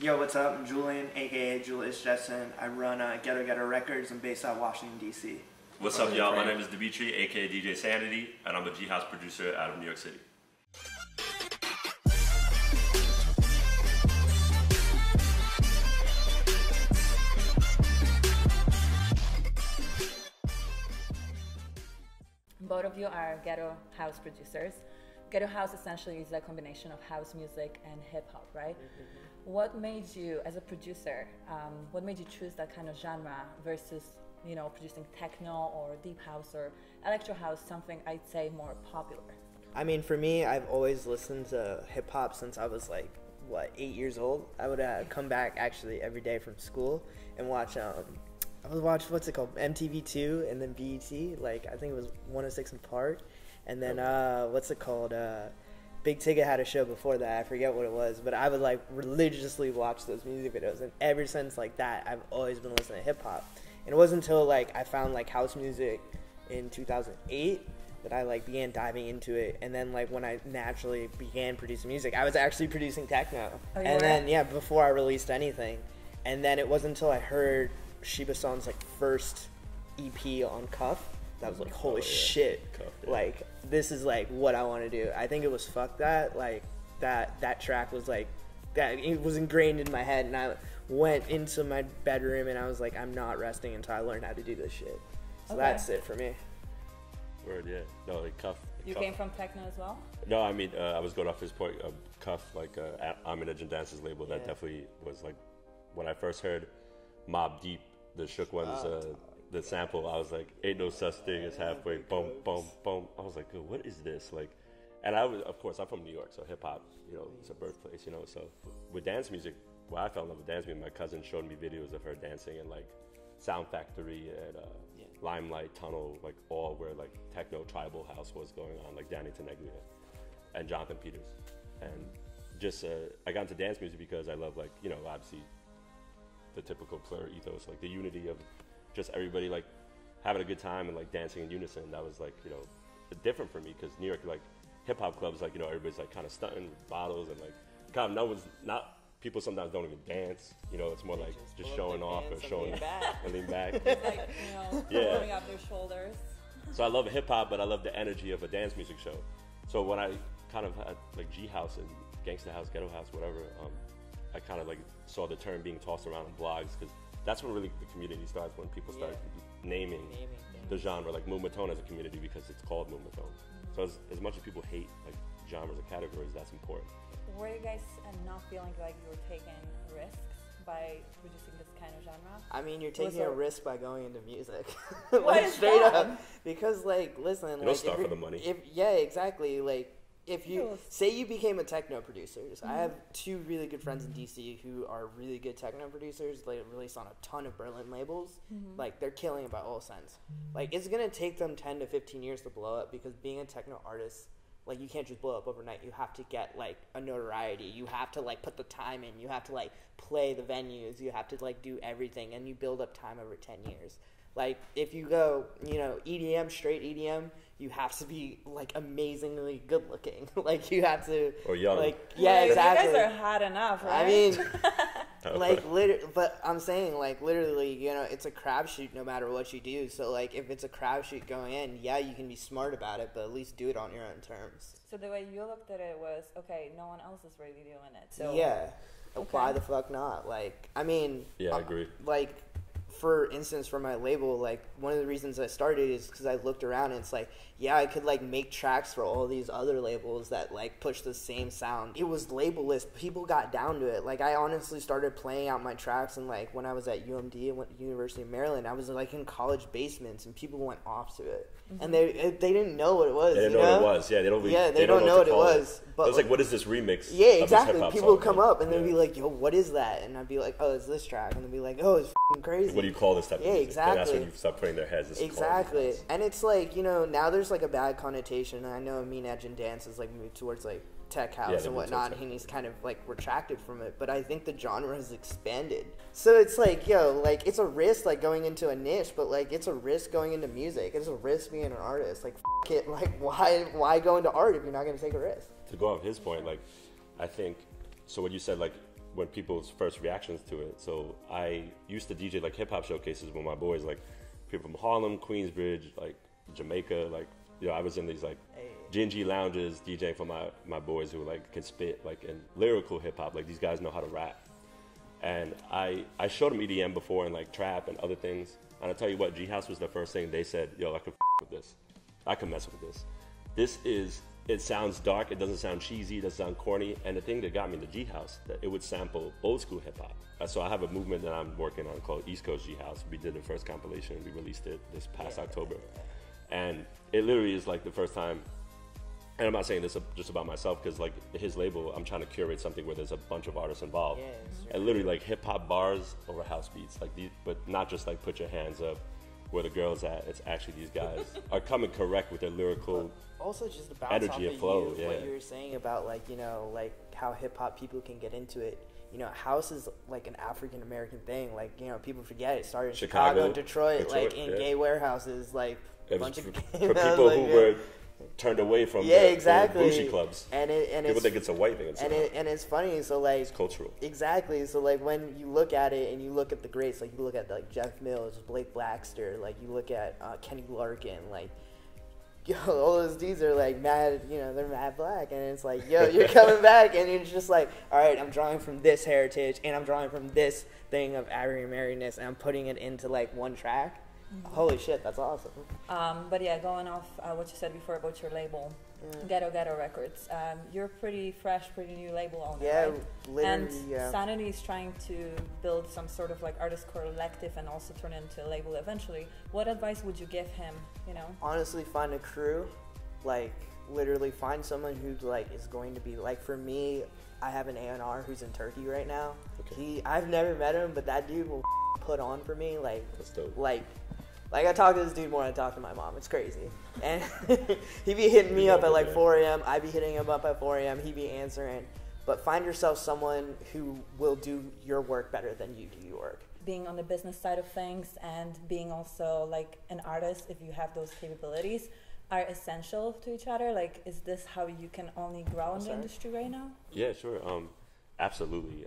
Yo, what's up? I'm Julian, aka Julius Jetson. I run Ghetto Records. I'm based out of Washington, D.C. What's up, y'all? My name is Dimitri, aka DJ Sanity, and I'm a G House producer out of New York City. Both of you are Ghetto House producers. Ghetto House essentially is a combination of house music and hip hop, right? What made you, as a producer, what made you choose that kind of genre versus, you know, producing techno or deep house or electro house, something I'd say more popular? I mean, for me, I've always listened to hip hop since I was like, 8 years old. I would come back actually every day from school and watch, I would watch, what's it called, MTV2 and then BET, like I think it was 106 and Park. And then, what's it called, Big Tigger had a show before that, I forget what it was, but I would like religiously watch those music videos, and ever since like that, I've always been listening to hip hop. And it wasn't until like I found like house music in 2008 that I like began diving into it, and then like when I naturally began producing music, I was actually producing techno. Oh, and then yeah, before I released anything. And then it wasn't until I heard Shiba Son's like first EP on Cuff that was like, holy shit, Cuff, yeah. Like this is like what I want to do. I think it was Fuck That, like that track was like, that it was ingrained in my head, and I went into my bedroom and I was like, I'm not resting until I learn how to do this shit. So that's it for me. Word, yeah. No, like Cuff. You came from techno as well? No, I mean, I was going off his point. Cuff, like I'm in a Dance's label. That definitely was like, when I first heard Mobb Deep, the Shook Ones, the sample, I was like, ain't no such thing as halfway, boom, boom, boom. I was like, what is this? Like, and I was, of course, I'm from New York, so hip hop, you know, it's a birthplace, you know. So with dance music, well, I fell in love with dance music. My cousin showed me videos of her dancing in like Sound Factory and Limelight, Tunnel, like all where like techno tribal house was going on, like Danny Teneglia and Jonathan Peters. And just, I got into dance music because I love, like, you know, obviously the typical Plur ethos, like the unity of just everybody like having a good time and like dancing in unison. That was like, you know, different for me because New York, like hip hop clubs, like, you know, everybody's like kind of stunting with bottles and like kind of no one's not, people sometimes don't even dance, you know, it's more like just showing off or showing and lean back. Like, you know, pulling up their shoulders. So I love hip hop, but I love the energy of a dance music show. So when I kind of had like G House and Gangsta House, Ghetto House, whatever, I kind of like saw the term being tossed around in blogs because that's when really the community starts, when people start naming the genre, like Moombahton as a community because it's called Moombahton. So as much as people hate like genres or categories, that's important. Were you guys not feeling like you were taking risks by producing this kind of genre? I mean, you're taking a risk by going into music. What like is straight that? up. Because like, listen, you like, don't start for the money. Yeah, exactly. Like, if you say you became a techno producer, I have two really good friends in DC who are really good techno producers. They released on a ton of Berlin labels. Like, they're killing it by all sense. Like, it's gonna take them 10 to 15 years to blow up because being a techno artist, like, you can't just blow up overnight. You have to get like a notoriety. You have to like put the time in. You have to like play the venues. You have to like do everything, and you build up time over 10 years. Like, if you go, you know, EDM, straight EDM, you have to be like amazingly good looking. Like, you have to, or young. Like, yeah, exactly. You guys are hot enough, right? I mean, like, but I'm saying, like, literally, you know, it's a crapshoot no matter what you do. So, like, if it's a crapshoot going in, yeah, you can be smart about it, but at least do it on your own terms. So the way you looked at it was, okay, no one else is really doing it. So yeah, why the fuck not? Like, I mean, yeah, I agree. Like, for instance, for my label, like, one of the reasons I started is because I looked around and it's like, yeah, I could like make tracks for all these other labels that like push the same sound. It was labelless. People got down to it. Like, I honestly started playing out my tracks, and like when I was at UMD, University of Maryland, I was like in college basements and people went off to it. And they didn't know what it was. They didn't know what it was. Yeah, they don't know what it was. But it was like, what is this remix? Yeah, exactly. People would come up and they'd be like, "Yo, what is that?" And I'd be like, "Oh, it's this track." And they'd be like, "Oh, it's f***ing crazy." What do you call this type of music? Exactly. And that's when you start putting their heads. Exactly. And it's like, you know, now there's like a bad connotation. And I know Mean Edge and Dance is like moved towards like tech house and whatnot, and he's kind of like retracted from it, but I think the genre has expanded. So it's like, yo, like, it's a risk like going into a niche, but like it's a risk going into music. It's a risk being an artist. Like, f it, like, why go into art if you're not going to take a risk? To go off his point, like, I think, so what you said, like, when people's first reactions to it. So I used to DJ like hip hop showcases with my boys, like people from Harlem, Queensbridge, like Jamaica, like, you know, I was in these like gingy lounges DJing for my boys who like can spit like in lyrical hip hop. Like these guys know how to rap. And I showed them EDM before and like trap and other things. And I tell you what, G House was the first thing they said, yo, I can with this. I can mess with this. This is, it sounds dark, it doesn't sound cheesy, it doesn't sound corny. And the thing that got me into G House, that it would sample old school hip hop. So I have a movement that I'm working on called East Coast G House. We did the first compilation, we released it this past October. And it literally is like the first time, and I'm not saying this just about myself, because like his label, I'm trying to curate something where there's a bunch of artists involved. And literally like hip hop bars over house beats, like these, but not just like put your hands up where the girl's at. It's actually these guys are coming correct with their lyrical also just to bounce energy off and flow. of what you were saying about like, you know, like how hip hop people can get into it. You know, house is like an African American thing. Like, you know, people forget it started in Chicago, Detroit, like in gay warehouses, like a bunch of for people like, who were turned away from exactly. the bougie clubs. And people think it's a white thing. And it's funny. So like it's cultural. Exactly. So like when you look at it and you look at the greats, like you look at like Jeff Mills, Blake Blackster, like you look at Kenny Larkin, like. Yo, all those dudes are like mad, you know, they're mad black, and it's like, yo, you're coming back, and you're just like, all right, I'm drawing from this heritage, and I'm drawing from this thing of African Americanness, and I'm putting it into like one track. Mm-hmm. Holy shit, that's awesome. But yeah, going off what you said before about your label, Ghetto Records, you're pretty fresh, pretty new label owner, right? Literally, and Sanity is trying to build some sort of like artist collective and also turn it into a label eventually. What advice would you give him, you know? Honestly, find a crew, like literally find someone who like is going to be, like for me, I have an A&R who's in Turkey right now. Okay. I've never met him, but that dude will put on for me, like, that's dope. Like, I talk to this dude more than I talk to my mom. It's crazy. And he be hitting me up at like 4 a.m. I be hitting him up at 4 a.m. He be answering. But find yourself someone who will do your work better than you do your work. Being on the business side of things and being also like an artist, if you have those capabilities, are essential to each other. Like, is this how you can only grow in the industry right now? Yeah, sure. Absolutely.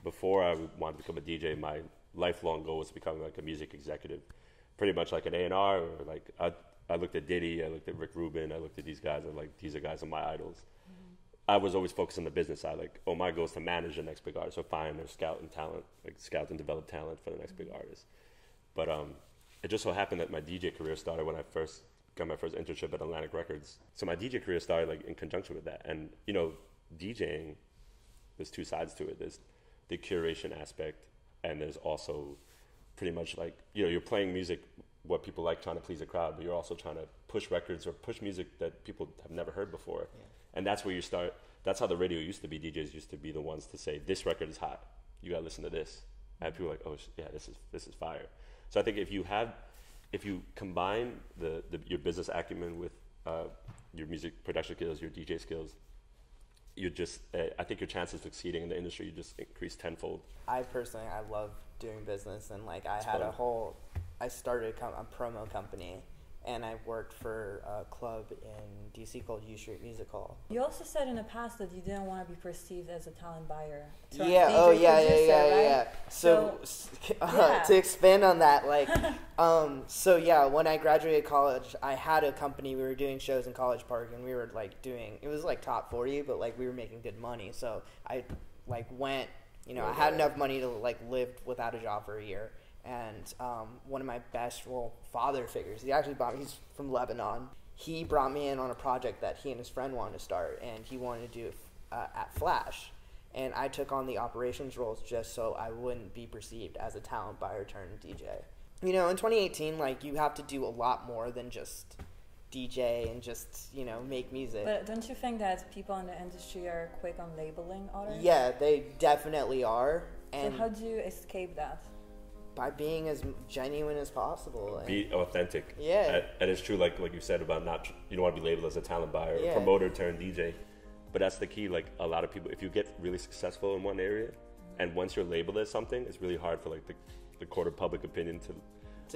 Before I wanted to become a DJ, my lifelong goal was becoming like a music executive, pretty much like an A&R, or like I looked at Diddy, I looked at Rick Rubin, I looked at these guys, and like these are guys are my idols. Mm-hmm. I was always focused on the business side, like, oh, my goal is to manage the next big artist, or find or scout and talent, like scout and develop talent for the next big artist. But it just so happened that my DJ career started when I first got my first internship at Atlantic Records. So my DJ career started like in conjunction with that. And you know, DJing, there's two sides to it. There's the curation aspect, and there's also pretty much like, you know, you're playing music what people like, trying to please a crowd, but you're also trying to push records or push music that people have never heard before. Yeah. And that's where you start. That's how the radio used to be. DJs used to be the ones to say, this record is hot, you gotta listen to this. And people are like, oh yeah, this is fire. So I think if you combine your business acumen with your music production skills, your DJ skills, you just, I think your chances of succeeding in the industry, you just increase tenfold. I love doing business, and like I started a promo company, and I worked for a club in DC called U Street Music Hall. You also said in the past that you didn't want to be perceived as a talent buyer. Yeah. So to expand on that, like, when I graduated college, I had a company. We were doing shows in College Park, and we were like it was like top 40, but like we were making good money. So I like went, you know, I had enough money to like live without a job for a year. And one of my best father figures, he's from Lebanon. He brought me in on a project that he and his friend wanted to start, and he wanted to do it at Flash. And I took on the operations roles just so I wouldn't be perceived as a talent buyer turned DJ. You know, in 2018, like, you have to do a lot more than just DJ and just, you know, make music. But don't you think that people in the industry are quick on labeling artists? Yeah, they definitely are. And so how do you escape that? By being as genuine as possible. Be authentic. Yeah. And it's true, like you said, about you don't want to be labeled as a talent buyer, or promoter turned DJ. But that's the key. Like, a lot of people, if you get really successful in one area, and once you're labeled as something, it's really hard for like the court of public opinion to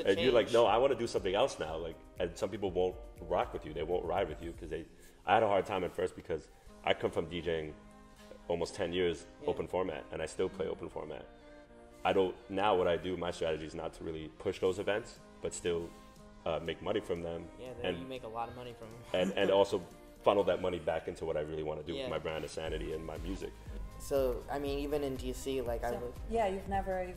and you're like, no, I want to do something else now. Like, and some people won't rock with you. They won't ride with you because I had a hard time at first because I come from DJing almost 10 years open format, and I still play open format. I don't, now what I do, my strategy is not to really push those events, but still make money from them. Yeah, then you make a lot of money from them. and also funnel that money back into what I really want to do with my brand of Sanity and my music. So, I mean, even in DC, like, you've never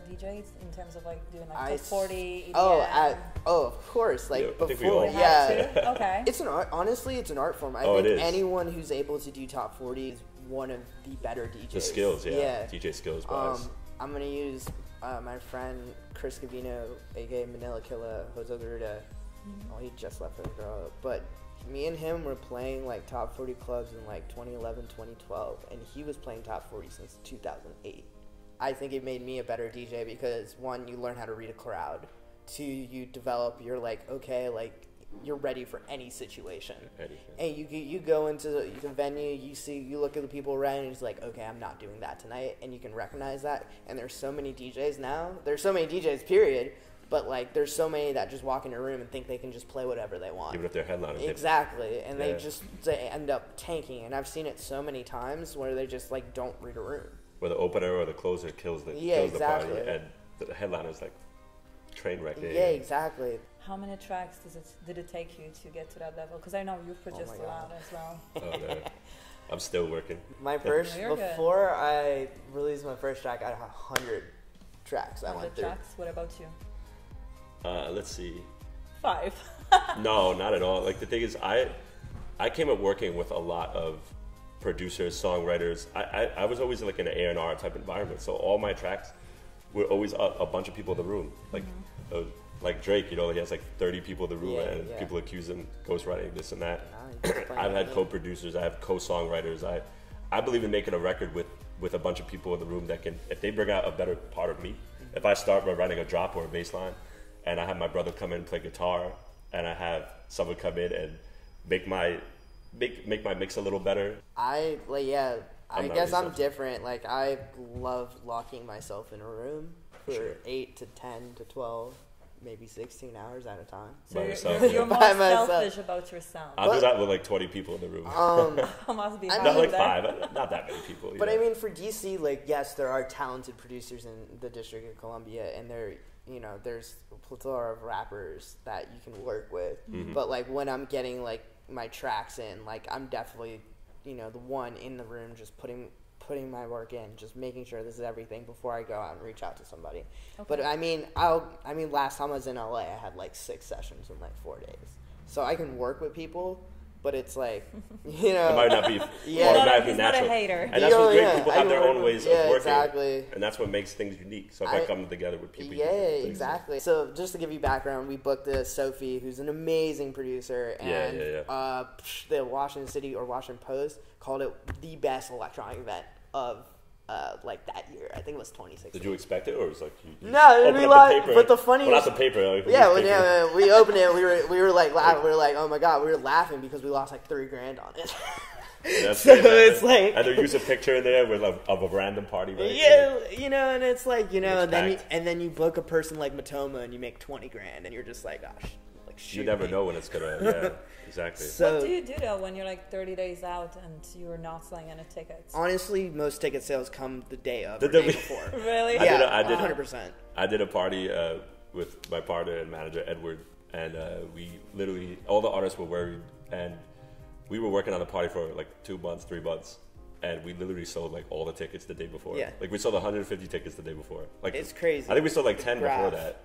DJ'd in terms of like doing like top 40 EDM. Of course, like I think we before, all- Okay. It's an art. Honestly, it's an art form. I it think is. anyone who's able to do top 40 is one of the better DJs. The skills, DJ skills wise. I'm gonna use my friend Chris Cavino, aka Manila Killa Jose Garuda. Oh, he just left for the girl, but me and him were playing like top 40 clubs in like 2011, 2012, and he was playing top 40 since 2008. I think it made me a better DJ because one, you learn how to read a crowd. Two, you develop, you're like, okay, like you're ready for any situation. And you go into the venue, you look at the people around, and it's like, okay, I'm not doing that tonight, and you can recognize that. And there's so many DJs now. There's so many DJs, period. But like, there's so many that just walk in a room and think they can just play whatever they want. Even if they're headliners. Exactly, and they end up tanking. And I've seen it so many times where they just like don't read a room. Where the opener or the closer kills the party, and the headliner's like train wreck. Yeah, exactly. How many tracks did it take you to get to that level? Because I know you've produced a lot as well. Oh, man. I'm still working. My first, before I released my first track, I had 100 tracks I went through. Tracks? What about you? Let's see. 5. No, not at all. Like the thing is, I came up working with a lot of producers, songwriters. I was always like in an A&R type environment, so all my tracks were always a bunch of people in the room. Like Drake, you know, he has like 30 people in the room, and people accuse him ghostwriting this and that. I've had co-producers, I have co-songwriters. I believe in making a record with a bunch of people in the room that can, if they bring out a better part of me, if I start by writing a drop or a bass line, and I have my brother come in and play guitar, and I have someone come in and make my mix a little better. I guess I'm different. Like, I love locking myself in a room for 8 to 10 to 12, maybe 16 hours at a time. So yourself, you're more selfish about your sound. I'll do that with like 20 people in the room. Must be not like 5, not that many people. But I mean, for DC, like, yes, there are talented producers in the District of Columbia, and there's a plethora of rappers that you can work with. Mm-hmm. But like, when I'm getting like my tracks in, like, I'm definitely, the one in the room, just putting my work in, just making sure this is everything before I go out and reach out to somebody. Okay. But I mean, last time I was in LA, I had like 6 sessions in like 4 days, so I can work with people. But it's like, it might not be automatically he's natural. Not a hater. And that's what's great. People have their own ways of working. Exactly. And that's what makes things unique. So if I come together with people. Exactly. So just to give you background, we booked Sophie, who's an amazing producer. And the Washington Post called it the best electronic event of like that year. I think it was 2016. Did you expect it, or was it like you no? It'd be like, but the funniest. Well, not the paper. Like, we opened it. We were like laughing. We were like, oh my god, we were laughing because we lost like $3,000 on it. That's so great, it's like, and they use a picture in there with of a random party, right? Yeah, and it's like, and then you book a person like Matoma and you make $20,000, and you're just like, gosh. You never know when it's gonna. Exactly. So, what do you do though when you're like 30 days out and you're not selling any tickets? Honestly, most ticket sales come the day of, the day before. Really? I did 100%. I did a party with my partner and manager Edward, and we literally, all the artists were worried, and we were working on the party for like 2 months, 3 months, and we literally sold like all the tickets the day before. Yeah. Like we sold 150 tickets the day before. Like it's crazy. I think we sold like 10 before that.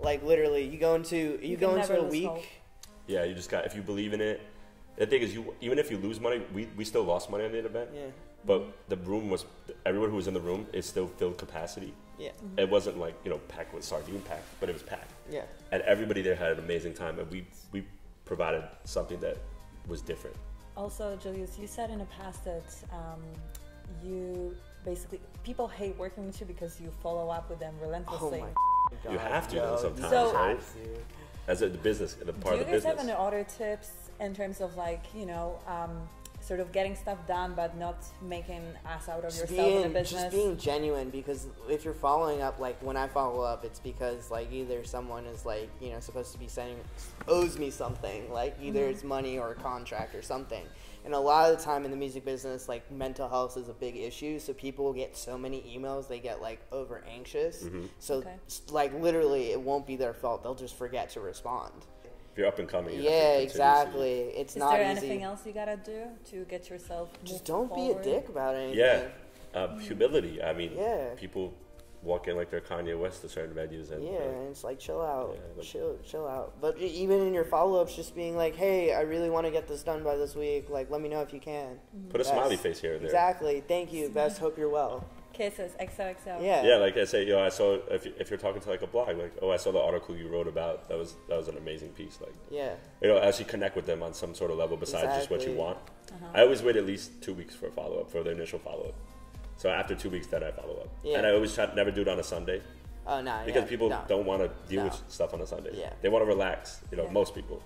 Like literally, you go into a week. Hope. Yeah, you just got, if you believe in it. The thing is, even if you lose money, we still lost money on the event. Yeah. But the room everyone who was in the room is still filled capacity. Yeah. Mm-hmm. It wasn't like, packed with sardine packed, but it was packed. Yeah. And everybody there had an amazing time, and we provided something that was different. Also, Julius, you said in the past that you basically, people hate working with you because you follow up with them relentlessly. Oh my God, you have to sometimes, so, right? As the business, the part of the business. Do you guys have any other tips in terms of like, sort of getting stuff done, but not making ass out of Just yourself in a business. Just being genuine, because if you're following up, like when I follow up, it's because like either someone is like, you know, supposed to be owes me something, like either it's money or a contract or something. And a lot of the time in the music business, like mental health is a big issue. So people will get so many emails, they get like over anxious. So like literally it won't be their fault. They'll just forget to respond. If you're up and coming. Yeah, exactly. It's not easy. Is there anything else you gotta do to get yourself just don't forward? be a dick about anything. Yeah. Humility. I mean, Yeah. people walk in like they're Kanye West to certain venues. And, And it's like, chill out. Yeah, like, chill out. But even in your follow-ups, just being like, hey, I really want to get this done by this week. Like, let me know if you can. put a smiley face here or there. Exactly. Thank you. Best. Hope you're well. Kisses, XOXO. Yeah. Yeah, like I say, you know, I saw if you're talking to like a blog, like, oh, I saw the article you wrote about. That was an amazing piece. Like, Yeah. you know, actually connect with them on some sort of level besides just what you Exactly. want. I always wait at least 2 weeks for a follow up, for the initial follow up. So after 2 weeks, then I follow up. Yeah. And I always try to never do it on a Sunday Oh, no. because yeah, people no. don't want to deal No. with stuff on a Sunday. Yeah. They want to relax. You know, Yeah. most people.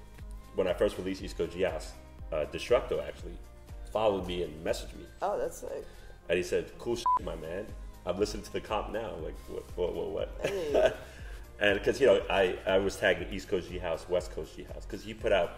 When I first released East Coast G House, Destructo actually followed me and messaged me, Oh, that's sick. and he said, "Cool shit, my man. I'm listening to the comp now." Like, what? Hey. And because, you know, I was tagging East Coast G House, West Coast G House, because he put out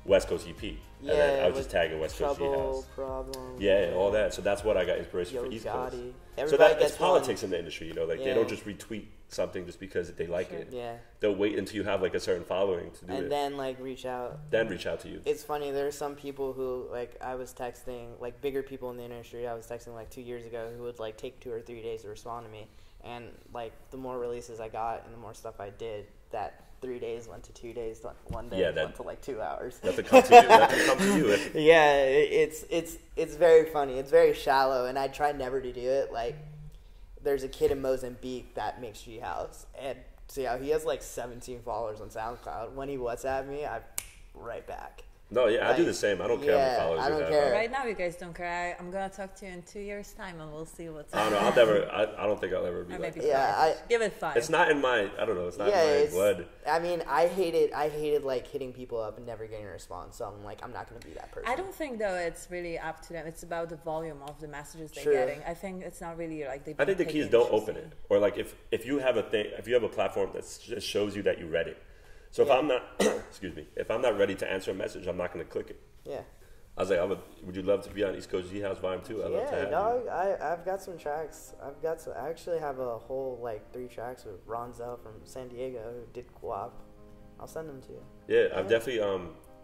West Coast EP, and then I was with just tagging West Coast G Trouble, House. Problem. Yeah, all that. So that's what I got inspiration Yo for East Coast. Gotti. So Everybody that's gets politics in the industry, you know, like they Yeah. don't just retweet something just because they like Sure. it. Yeah. They'll wait until you have like a certain following to do And it, then, like, reach out. then reach out to you. It's funny, there's some people who, like, I was texting, like, bigger people in the industry, I was texting, like, 2 years ago, who would, like, take 2 or 3 days to respond to me. And, like, the more releases I got and the more stuff I did, that 3 days went to 2 days, 1 day Yeah, that- went to, like, 2 hours. Nothing comes to you. Nothing comes to you. Yeah, it's very funny. It's very shallow, and I try never to do it. Like, there's a kid in Mozambique that makes G House, and see how he has like 17 followers on SoundCloud. When he WhatsApp me, I right back. No, yeah, I do Like, the same. I don't care yeah, how many followers I you don't have. care. Right now, you guys don't care. I'm gonna talk to you in 2 years' time, and we'll see what's. I don't know. I'll never. I don't think I'll ever be Or like maybe that. Yeah, 5. Give it 5. It's not in my. I don't know. It's not Yeah, in my it's- blood. I mean, I hated like hitting people up and never getting a response. So I'm like, I'm not gonna be that person. I don't think though it's really up to them. It's about the volume of the messages they're True. getting. I think it's not really like they. I think the take key is the don't initiative. open it, or like if you have a thing, if you have a platform that just shows you that you read it. So if Yeah. I'm not, excuse me, if I'm not ready to answer a message, I'm not going to click it. Yeah. I was like, would you love to be on East Coast G House Volume 2? I'd love to Yeah, have dog. I've got some tracks. I actually have a whole like 3 tracks with Ronzel from San Diego who did co-op. I'll send them to you. you. Yeah, I'm definitely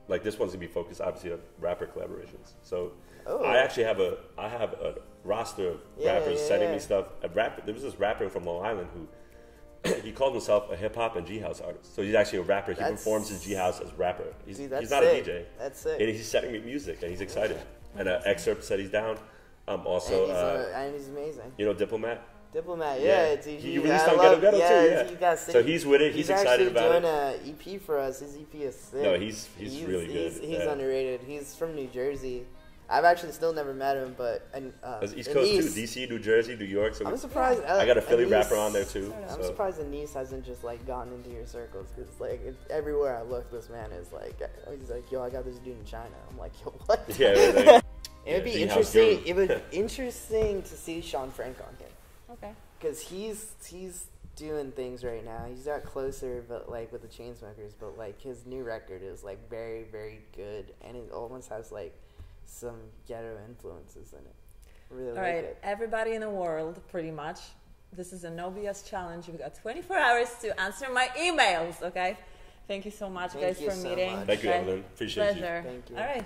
like this one's gonna be focused obviously on rapper collaborations. So Oh. I actually have a roster of Yeah, rappers yeah, sending yeah. me stuff. There was this rapper from Long Island who he called himself a hip hop and G House artist. So he's actually a rapper. He That's- performs in G House as rapper. He's Dude, that's not sick. a DJ. That's sick. And he's sending me music and he's excited. And an excerpt said he's down. Also, and he's amazing. you know, Diplomat. Diplomat, Yeah. yeah. It's, He released on Ghetto Ghetto too, yeah. He got So he's with it. He's excited about doing it. a EP for us. His EP is sick. No, he's really good. He's Yeah. underrated. He's from New Jersey. I've actually still never met him, but That's East in Coast Nice- too. DC, New Jersey, New York. So I'm surprised. I got a Philly Nice- rapper on there too. I'm so. surprised Anise hasn't just like gotten into your circles because like everywhere I look, this man is like, he's like, yo, I got this dude in China. I'm like, yo, what? Yeah, like, It would be G-House interesting. Guru. It would interesting to see Sean Frank on here Okay. because he's doing things right now. He's got Closer, but like with the Chainsmokers, but like his new record is like very very good, and it almost has like some ghetto influences in it. I really All like right, it. everybody in the world, pretty much. This is a no BS challenge. You've got 24 hours to answer my emails. Okay. Thank you so much, Thank guys, you for so meeting. much. Thank you, Okay? Evelyn. Appreciate you. Pleasure. Thank you. All right.